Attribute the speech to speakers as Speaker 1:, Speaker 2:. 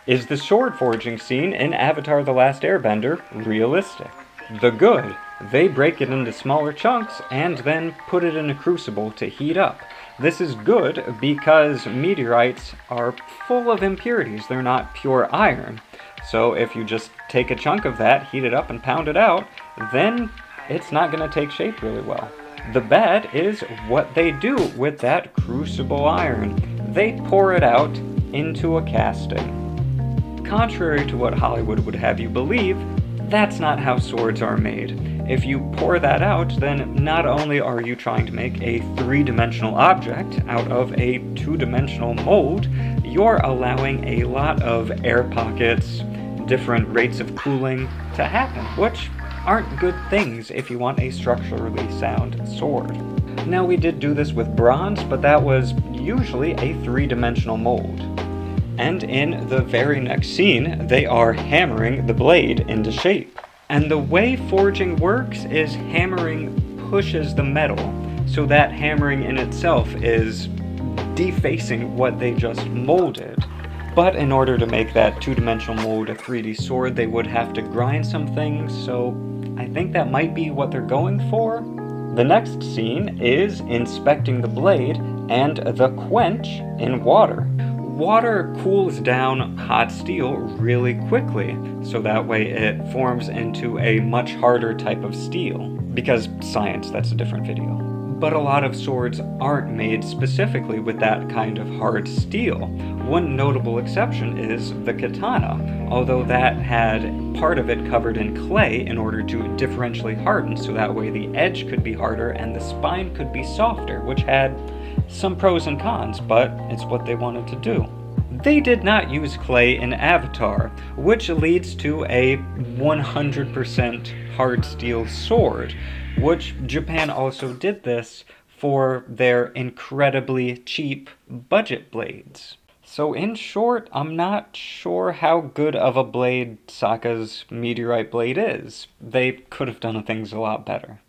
Speaker 1: Is the sword forging scene in Avatar The Last Airbender realistic? The good. They break it into smaller chunks and then put it in a crucible to heat up. This is good because meteorites are full of impurities. They're not pure iron. So if you just take a chunk of that, heat it up and pound it out, then it's not going to take shape really well. The bad is what they do with that crucible iron. They pour it out into a casting. Contrary to what Hollywood would have you believe, that's not how swords are made. If you pour that out, then not only are you trying to make a three-dimensional object out of a two-dimensional mold, you're allowing a lot of air pockets, different rates of cooling to happen, which aren't good things if you want a structurally sound sword. Now, we did do this with bronze, but that was usually a three-dimensional mold. And in the very next scene, they are hammering the blade into shape. And the way forging works is hammering pushes the metal, so that hammering in itself is defacing what they just molded. But in order to make that two-dimensional mold a 3D sword, they would have to grind some things, so I think that might be what they're going for. The next scene is inspecting the blade and the quench in water. Water cools down hot steel really quickly, so that way it forms into a much harder type of steel. Because science, that's a different video. But a lot of swords aren't made specifically with that kind of hard steel. One notable exception is the katana, although that had part of it covered in clay in order to differentially harden, so that way the edge could be harder and the spine could be softer, which had some pros and cons, but it's what they wanted to do. They did not use clay in Avatar, which leads to a 100% hard steel sword, which Japan also did this for their incredibly cheap budget blades. So in short, I'm not sure how good of a blade Sokka's meteorite blade is. They could have done things a lot better.